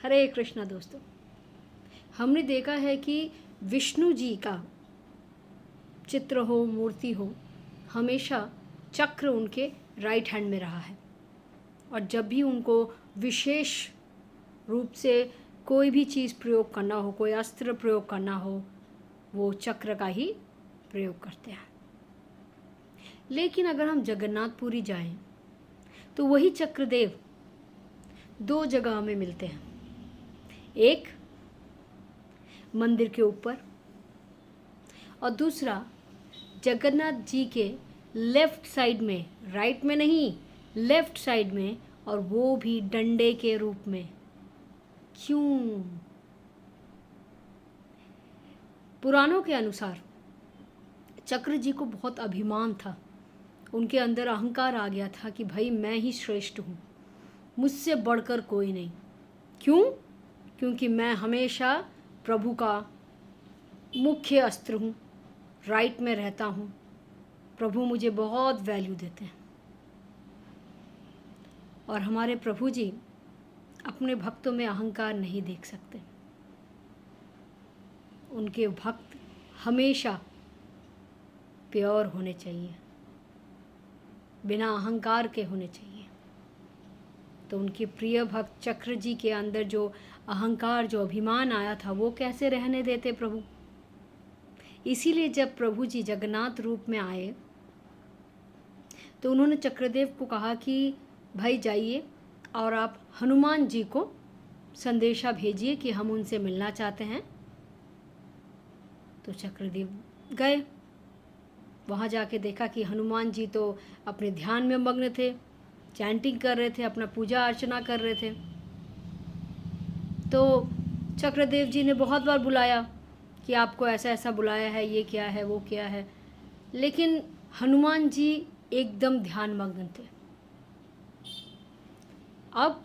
हरे कृष्णा दोस्तों, हमने देखा है कि विष्णु जी का चित्र हो, मूर्ति हो, हमेशा चक्र उनके राइट हैंड में रहा है। और जब भी उनको विशेष रूप से कोई भी चीज़ प्रयोग करना हो, कोई अस्त्र प्रयोग करना हो, वो चक्र का ही प्रयोग करते हैं। लेकिन अगर हम जगन्नाथपुरी जाएं तो वही चक्रदेव दो जगह में मिलते हैं। एक मंदिर के ऊपर और दूसरा जगन्नाथ जी के लेफ्ट साइड में, राइट में नहीं, लेफ्ट साइड में, और वो भी डंडे के रूप में। क्यों? पुराणों के अनुसार चक्र जी को बहुत अभिमान था, उनके अंदर अहंकार आ गया था कि भाई मैं ही श्रेष्ठ हूँ, मुझसे बढ़कर कोई नहीं। क्यों? क्योंकि मैं हमेशा प्रभु का मुख्य अस्त्र हूँ, राइट में रहता हूँ, प्रभु मुझे बहुत वैल्यू देते हैं। और हमारे प्रभु जी अपने भक्तों में अहंकार नहीं देख सकते। उनके भक्त हमेशा प्योर होने चाहिए, बिना अहंकार के होने चाहिए। तो उनके प्रिय भक्त चक्र जी के अंदर जो अहंकार, जो अभिमान आया था, वो कैसे रहने देते प्रभु? इसीलिए जब प्रभु जी जगन्नाथ रूप में आए तो उन्होंने चक्रदेव को कहा कि भाई जाइए और आप हनुमान जी को संदेशा भेजिए कि हम उनसे मिलना चाहते हैं। तो चक्रदेव गए, वहाँ जाके देखा कि हनुमान जी तो अपने ध्यान में मग्न थे, चैंटिंग कर रहे थे, अपना पूजा अर्चना कर रहे थे। तो चक्रदेव जी ने बहुत बार बुलाया कि आपको ऐसा ऐसा बुलाया है, ये क्या है, वो क्या है, लेकिन हनुमान जी एकदम ध्यान मग्न थे। अब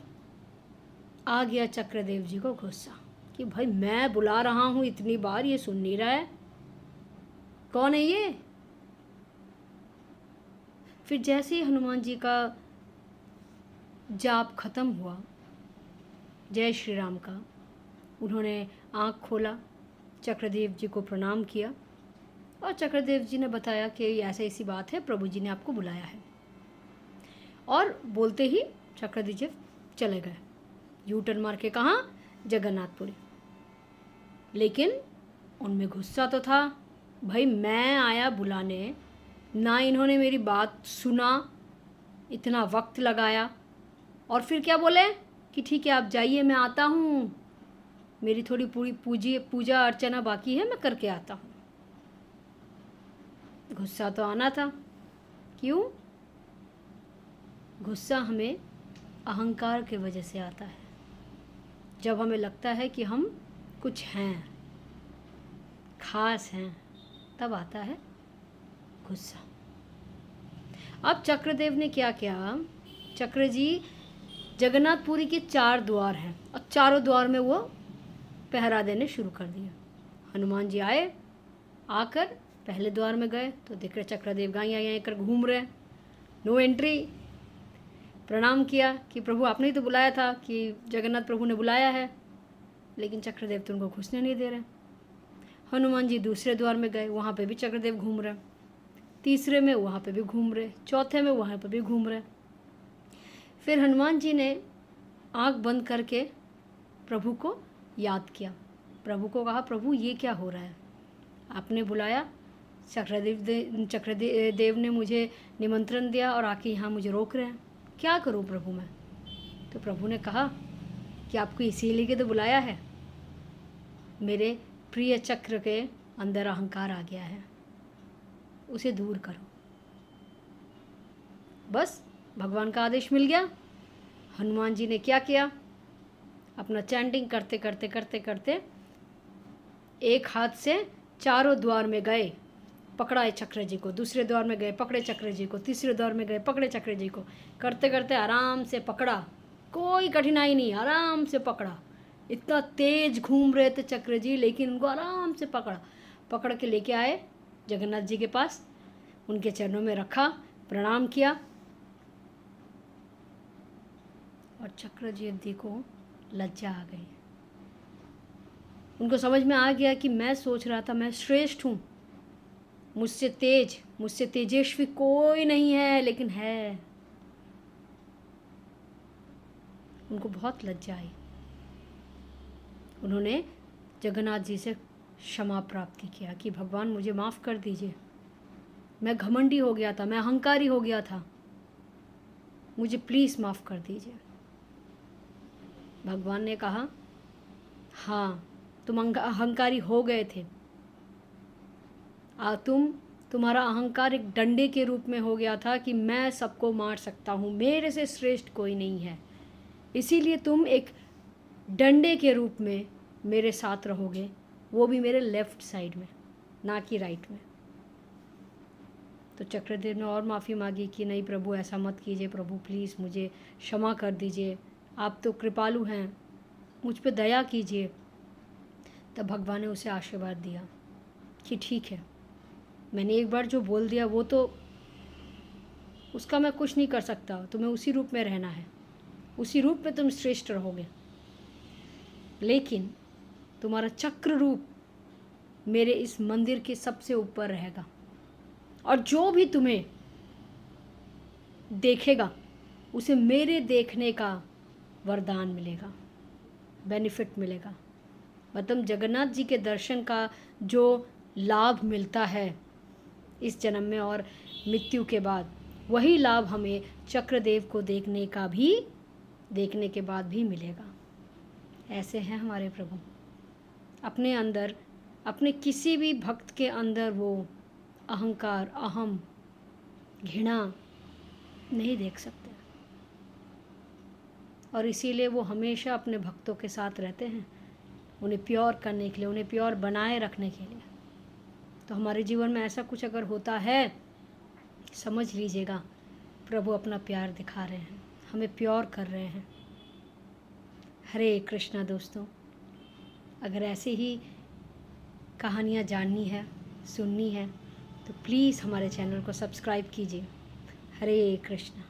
आ गया चक्रदेव जी को गुस्सा कि भाई मैं बुला रहा हूँ इतनी बार, ये सुन नहीं रहा है, कौन है ये? फिर जैसे ही हनुमान जी का जाप खत्म हुआ, जय श्री राम का, उन्होंने आँख खोला, चक्रदेव जी को प्रणाम किया और चक्रदेव जी ने बताया कि ऐसी ऐसी बात है, प्रभु जी ने आपको बुलाया है। और बोलते ही चक्रदेव जी चले गए, यू टर्न मार के। कहाँ? जगन्नाथपुरी। लेकिन उनमें गुस्सा तो था, भाई मैं आया बुलाने, ना इन्होंने मेरी बात सुना, इतना वक्त लगाया, और फिर क्या बोले कि ठीक है आप जाइए, मैं आता हूँ, मेरी थोड़ी पूरी पूजा अर्चना बाकी है, मैं करके आता हूँ। गुस्सा तो आना था। क्यों? गुस्सा हमें अहंकार की वजह से आता है। जब हमें लगता है कि हम कुछ हैं, खास हैं, तब आता है गुस्सा। अब चक्रदेव ने क्या किया? चक्र जी जगन्नाथपुरी के 4 द्वार हैं और चारों द्वार में वो पहरा देने शुरू कर दिया। हनुमान जी आए, आकर पहले द्वार में गए तो देख रहे चक्रदेव गाइयाँ यहाँ कर घूम रहे, नो एंट्री। प्रणाम किया कि प्रभु आपने ही तो बुलाया था, कि जगन्नाथ प्रभु ने बुलाया है, लेकिन चक्रदेव तो उनको घुसने नहीं दे रहे। हनुमान जी दूसरे द्वार में गए, वहाँ पे भी चक्रदेव घूम रहे, तीसरे में वहाँ पे भी घूम रहे, चौथे में वहाँ पे भी घूम रहे। फिर हनुमान जी ने आँख बंद करके प्रभु को याद किया, प्रभु को कहा प्रभु ये क्या हो रहा है, आपने बुलाया, चक्रदेव ने मुझे निमंत्रण दिया और आके यहाँ मुझे रोक रहे हैं, क्या करूँ प्रभु मैं? तो प्रभु ने कहा कि आपको इसीलिए के तो बुलाया है, मेरे प्रिय चक्र के अंदर अहंकार आ गया है, उसे दूर करो। बस भगवान का आदेश मिल गया। हनुमान जी ने क्या किया? अपना चैंटिंग करते करते करते करते एक हाथ से चारों द्वार में गए, पकड़ा चक्र जी को, दूसरे द्वार में गए पकड़े चक्र जी को, तीसरे द्वार में गए पकड़े चक्र जी को, करते करते आराम से पकड़ा, कोई कठिनाई नहीं, आराम से पकड़ा। इतना तेज घूम रहे थे चक्र जी, लेकिन उनको आराम से पकड़ के लेके आए जगन्नाथ जी के पास, उनके चरणों में रखा, प्रणाम किया और चक्र जी को लज्जा आ गई। उनको समझ में आ गया कि मैं सोच रहा था मैं श्रेष्ठ हूँ, मुझसे तेजस्वी कोई नहीं है, लेकिन है। उनको बहुत लज्जा आई। उन्होंने जगन्नाथ जी से क्षमा प्राप्ति किया कि भगवान मुझे माफ़ कर दीजिए, मैं घमंडी हो गया था, मैं अहंकारी हो गया था, मुझे प्लीज़ माफ़ कर दीजिए। भगवान ने कहा, हाँ तुम अहंकारी हो गए थे, तुम्हारा अहंकार एक डंडे के रूप में हो गया था कि मैं सबको मार सकता हूँ, मेरे से श्रेष्ठ कोई नहीं है, इसीलिए तुम एक डंडे के रूप में मेरे साथ रहोगे, वो भी मेरे लेफ़्ट साइड में, ना कि राइट में। तो चक्रदेव ने और माफ़ी मांगी कि नहीं प्रभु ऐसा मत कीजिए, प्रभु प्लीज़ मुझे क्षमा कर दीजिए, आप तो कृपालु हैं, मुझ पे दया कीजिए। तब भगवान ने उसे आशीर्वाद दिया कि ठीक है, मैंने एक बार जो बोल दिया वो तो उसका मैं कुछ नहीं कर सकता, तुम्हें उसी रूप में रहना है, उसी रूप में तुम श्रेष्ठ रहोगे, लेकिन तुम्हारा चक्र रूप मेरे इस मंदिर के सबसे ऊपर रहेगा, और जो भी तुम्हें देखेगा उसे मेरे देखने का वरदान मिलेगा, बेनिफिट मिलेगा। मतलब जगन्नाथ जी के दर्शन का जो लाभ मिलता है इस जन्म में और मृत्यु के बाद, वही लाभ हमें चक्रदेव को देखने के बाद भी मिलेगा। ऐसे हैं हमारे प्रभु। अपने अंदर, अपने किसी भी भक्त के अंदर वो अहंकार, अहम, घृणा नहीं देख सकते, और इसीलिए वो हमेशा अपने भक्तों के साथ रहते हैं, उन्हें प्योर करने के लिए, उन्हें प्योर बनाए रखने के लिए। तो हमारे जीवन में ऐसा कुछ अगर होता है, समझ लीजिएगा प्रभु अपना प्यार दिखा रहे हैं, हमें प्योर कर रहे हैं। हरे कृष्णा दोस्तों, अगर ऐसे ही कहानियाँ जाननी है, सुननी है, तो प्लीज़ हमारे चैनल को सब्सक्राइब कीजिए। हरे कृष्णा।